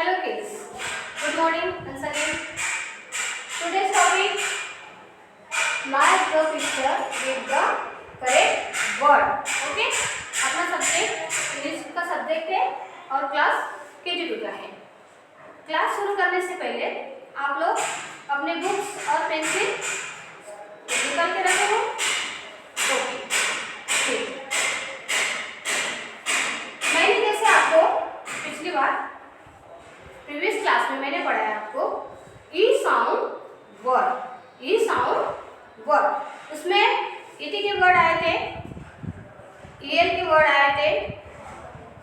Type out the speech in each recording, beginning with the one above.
Hello kids, good morning once again. Today's topic, match the picture with the correct word. Okay? अपना subject English का subject है और class KG-2 का है। Class शुरू करने से पहले आप लोग अपने बुक्स और पेंसिल निकाल के रखे हो। ओके, ठीक। मैंने जैसे आपको पिछली बार प्रीवियस क्लास में मैंने पढ़ाया आपको ई साउंड वर्ड, उसमें ईटी के वर्ड आए थे, ईएल के वर्ड आए थे,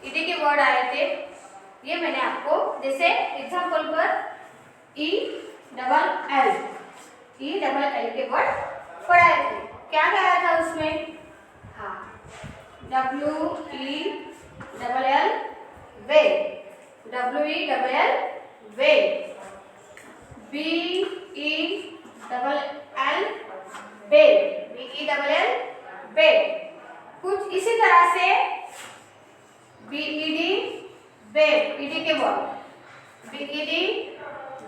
ईडी के वर्ड आए थे। ये मैंने आपको जैसे एग्जांपल पर ई डबल एल के वर्ड पढ़ाए थे। क्या क्या आया था उसमें? हाँ, WELL well, WELL well, BELL bell, कुछ इसी तरह से BED बेल, ईडी के word BED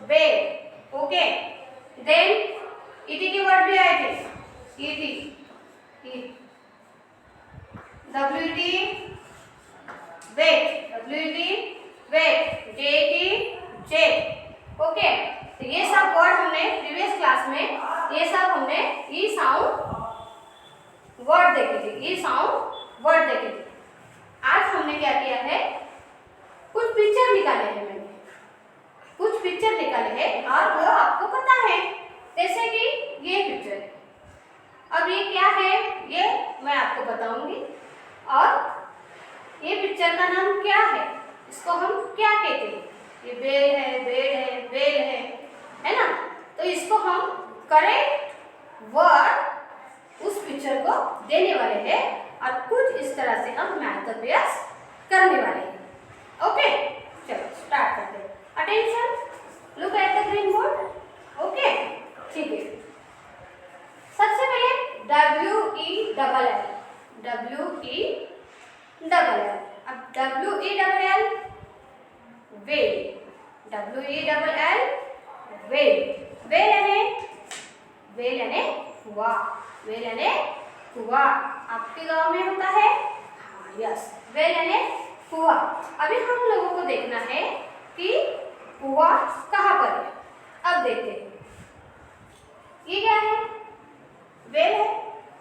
bell. Okay, then ET के वर्ड भी आए थे, ET, WET wet, JET okay. तो ये सब वर्ड हमने प्रीवियस क्लास में ये सब हमने ई साउंड वर्ड देखे थे। आज हमने क्या किया है, कुछ पिक्चर निकाले हैं। मैंने कुछ पिक्चर निकाले हैं और वो आपको पता है, जैसे कि ये पिक्चर है। अब ये क्या है ये मैं आपको बताऊंगी। और ये पिक्चर का नाम क्या है, इसको हम क्या कहते हैं? ये बेल है, बेड है, बेल है ना? तो इसको हम करेक्ट वर्ड उस पिक्चर को देने वाले हैं और कुछ इस तरह से हम मैथ का प्रयास करने वाले हैं। ओके, चलो स्टार्ट करते हैं। Attention, look at the green board. Okay, ठीक है। सबसे पहले WELL। अब WELL वेल, WELL वेल यानी कुआं। आपके गांव में होता है? हाँ, यस, वेल यानी कुआं। अभी हम लोगों को देखना है कि कुआं कहाँ पर है। अब देखते हैं, ये क्या है? वेल है,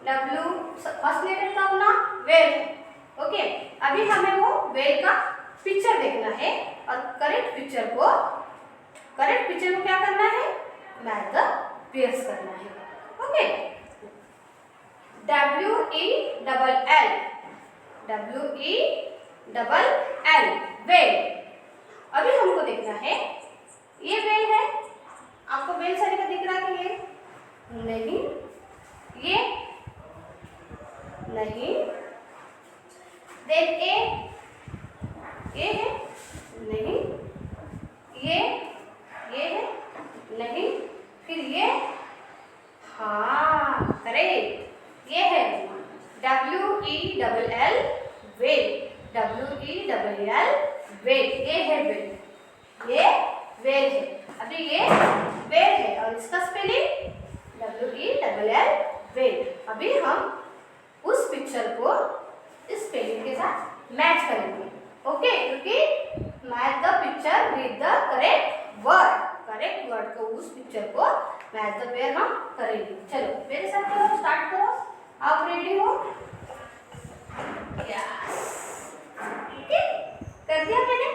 W फर्स्ट लेटर का होना वेल है। ओके, अभी हमें वो वेल का पिक्चर देखना है और करेक्ट पिक्चर को क्या करना है? मैच द पेयर्स करना है। Okay, WELL well. अभी हमको देखना है, ये वेल है। आपको वेल सारे का दिख रहा है कि ये नहीं, ये नहीं, देन ए है नहीं, ये है नहीं, फिर ये, हाँ करेक्ट, ये है WELL वेल, ये है वेल, ये वेल है। अभी ये वेल है और इसका स्पेलिंग WELL वेल। अभी हम उस पिक्चर को इस स्पेलिंग के साथ मैच करेंगे। ओके, क्योंकि match the picture with the correct word को उस पिक्चर को मैच द पेयर हम करेंगे। चलो मेरे साथ करो, स्टार्ट करो। आप रेडी हो? यस, ओके, कर दिया मैंने,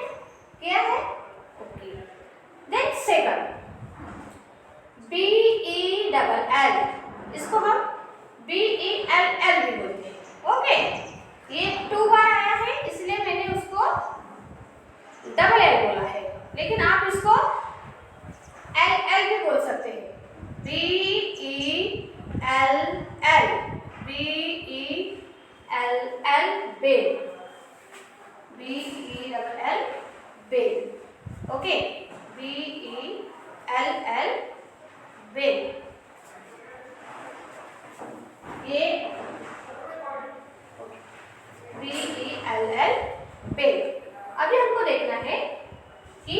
किया है। ओके, देन सेकंड BELL, इसको हम BELL भी बोलते हैं। ओके, ये 2 बार आया है इसलिए मैंने उसको डबल एल बोला है, लेकिन आप इसको LL भी बोल सकते हैं। BELL bell. Okay, BELL bell, ये BELL बेल। अभी हमको देखना है कि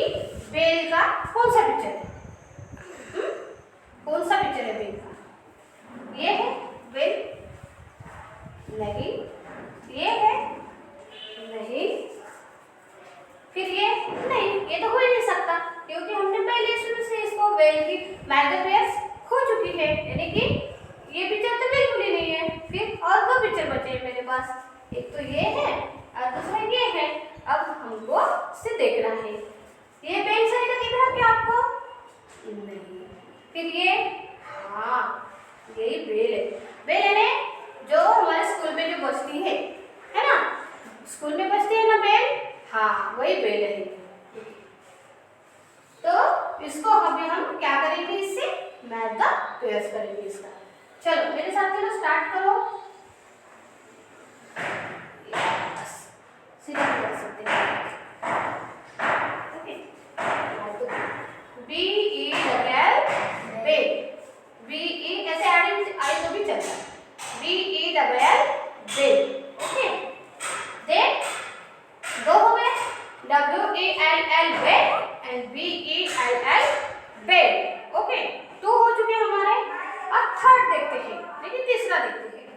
बेल का कौन सा पिक्चर है, कौन सा पिक्चर है बेल का। ये है बेल, नहीं, ये है नहीं, फिर ये नहीं, ये तो हो ही नहीं सकता क्योंकि हमने पहले शुरू से इसको बेल की मैटर पेयर्स खो चुकी है, यानी कि ये पिक्चर तो बिल्कुल ही नहीं है। फिर और दो पिक्चर बचे हैं मेरे पास, एक तो ये है और दूसरा ये है। अब हमको इसे देखना है, ये बेल सही का दिख रहा है क्या आपको? नहीं। फिर ये, हाँ यही बेल है। बेल यानी जो हमारे स्कूल में जो बजती है ना, स्कूल में बजती है ना बेल, हाँ वही बेल है। तो इसको अभी हम क्या करेंगे, इससे मैच द पेयर्स करेंगे इसका। चलो मेरे साथ चलो स्टार्ट करो। सीधा कर सकते हैं, okay. B E double bell, B E ऐसे आई तो भी चलता है, B E double bell, okay. Then दो हो गए, W E L L bell and B E L L bell, okay. Two हो चुके हमारे। अब थर्ड देखते हैं, लेकिन तीसरा देखते हैं,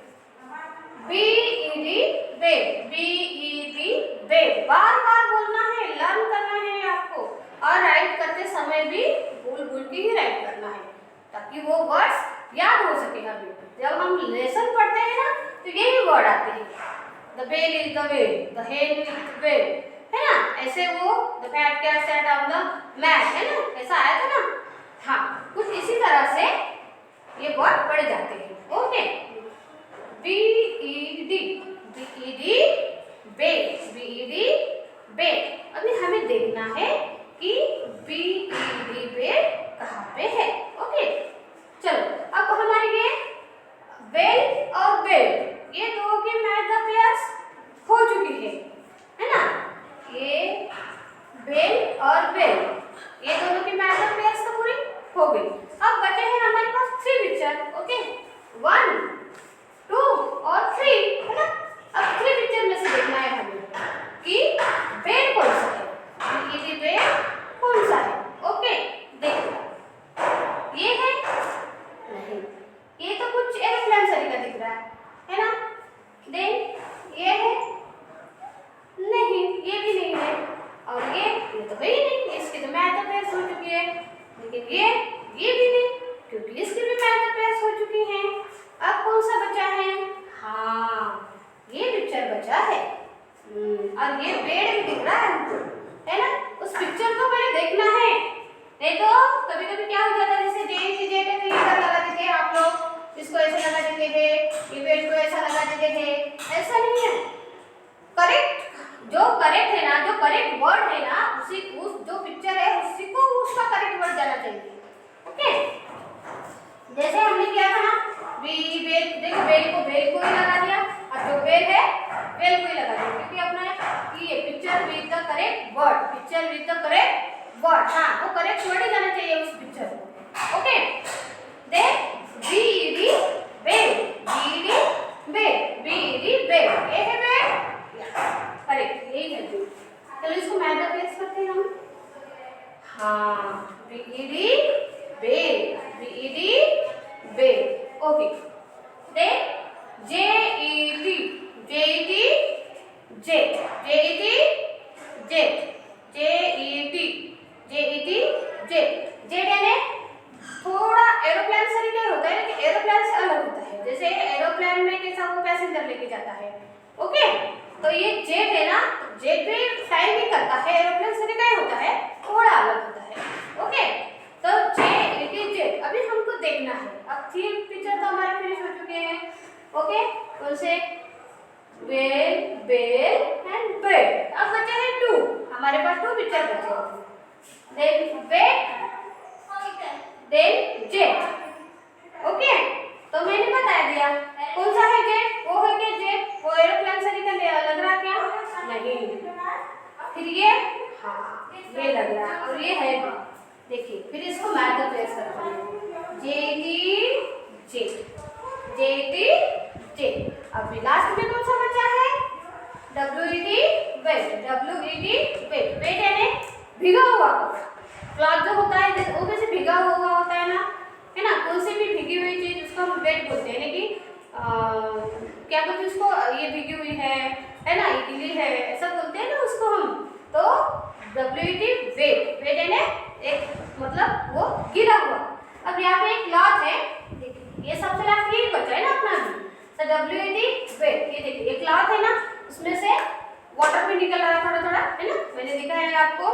B E D bell, B E D bell. बार बार बोलना है, लर्न करना है आपको, और राइट करते समय भी भूल भूल के ही राइट करना है ताकि वो वर्ड्स याद हो सके हमें। जब हम लेसन पढ़ते हैं ना तो यही वर्ड आते हैं, the bell is the bell, the hen is the bell, है ना। ऐसे वो the fat cat sat on the mat, है ना, ऐसा आया था ना। हाँ, कुछ इसी तरह से ये वर्ड पढ़े जाते हैं, okay. B E D, B E D bell, B E D bell. अभी हमें देखना है कि बी ई डी बेल कहाँ पे है, ओके। चलो अब हमारे ये बेल और बेल, ये दो के मैच द पेयर्स हो चुकी है ना। ये बेल और बेल, ये दोनों की मैच द पेयर्स तो पूरी हो गई। अब बचे हैं हमारे पास थ्री पिक्चर, ओके, 1 2 और 3, है ना। अब थ्री पिक्चर में से देखना है हमें कि बेल कौन सा है, ये बेल कौन सा है, ओके। देखो ये है नहीं, ये तो कुछ एरोप्लेन सरी का दिख रहा है ना। देन ये है नहीं, ये भी नहीं है, और ये तो है ही नहीं, इसकी तो मैच द पेयर्स हो चुकी है। लेकिन ये भी नहीं क्योंकि इसकी भी मैच द पेयर्स हो चुकी हैं। अब कौन सा बचा है? हाँ ये पिक्चर बचा है, और ये पेड़ भी दिख रहा है ना। उस पिक्चर को पहले देखना है, नहीं तो कभी कभी क्या हो जाता है, जैसे जेड है तो ये लगा देते हैं आप लोग, इसको ऐसे लगा देते हैं, ये पेड़ को ऐसा लगा देते हैं, ऐसा नहीं है। करेक्ट जो करेक्ट है ना, जो करेक्ट वर्ड है ना, उसी उस जो पिक्चर है उसी को उसका करेक्ट वर्ड जाना चाहिए, ओके। जैसे हमने किया था ना, बी बेल, देखो बेल को ही लगा दिया, और जो बेल है बेल को ही लगा दिया, क्योंकि अपना ये picture with the correct word, picture with the correct word, हाँ वो करेक्ट वर्ड ही जाना चाहिए उस पिक्चर को, okay. Then B E D bell, B E D bell, B E D bell, ये है बेल, करेक्ट यही है। चलो इसको मैच द पेयर्स करते हैं हम। हाँ B E D bell, B E D bell, okay. Then J E T, J E T jet, J E T jet, J E T jet, jet यानी थोड़ा एरोप्लेन से रिलेटेड होता है, लेकिन एरोप्लेन से अलग होता है। जैसे एरोप्लेन में कैसा वो पैसेंजर लेके जाता है, ओके। तो ये जेट है ना, जेट भी फ्लाई भी करता है, एरोप्लेन से रिलेटेड होता है, थोड़ा अलग होता है, ओके। तो जे ई टी जेट अभी हमको देखना है। अब 3 पिक्चर तो हमारे फिनिश हो चुके हैं, ओके। कौन से? Bell, bell and bell. अब बचे हैं 2, हमारे पास 2 पिक्चर बचे हैं। Then bell, then jet, okay. तो मैंने बता दिया कौन सा है जेट, वो है क्या जेट, वो एरोप्लेन से निकल लग रहा क्या? नहीं। फिर ये, हाँ ये लग रहा, और ये है भी, देखिए। फिर इसको मैच द पेयर्स करते हैं, J T jet, J T jet. अभी लास्ट में कौन सा बचा है? W E T wet, W E T wet, wet यानी भिगा हुआ कपड़ा, क्लॉथ जो होता है वो कैसे भिगा हुआ होता है ना, कोई सी भी भीगी हुई चीज उसको हम वेट बोलते हैं, यानी कि क्या बोलते हैं उसको, ये भीगी हुई है ना, ये गीली है, ऐसा बोलते हैं ना उसको हम। तो WET वेट, वेट है ना एक मतलब वो गिरा हुआ। अब यहाँ पे एक क्लॉथ है, देखिए ये सबसे लास्ट यही बचा है ना अपना भी, तो WET वेट, ये देखिए ये क्लॉथ है ना, उसमें से वाटर भी निकल रहा है थोड़ा थोड़ा, है ना, मैंने दिखाया है आपको।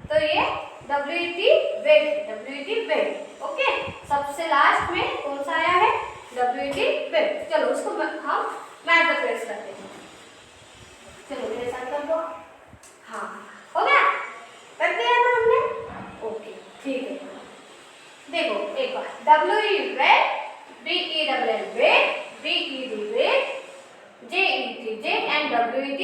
तो ये WET वेट, ओके। सबसे लास्ट में कौन सा आया है, WET वेट। चलो उसको हम मैट पर प्रेस करते हैं, चलो मेरे साथ कर दो। हाँ हो गया, कर दिया ना हमने, ओके ठीक है। देखो एक बार, WE wet, BELL wet, BED wet, JET and WET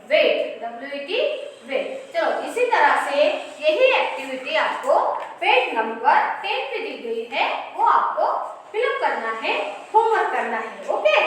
wet. चलो इसी तरह से यही एक्टिविटी आपको पेज नंबर 10 पे दी गई है, वो आपको फिलअप करना है, होमवर्क करना है, ओके।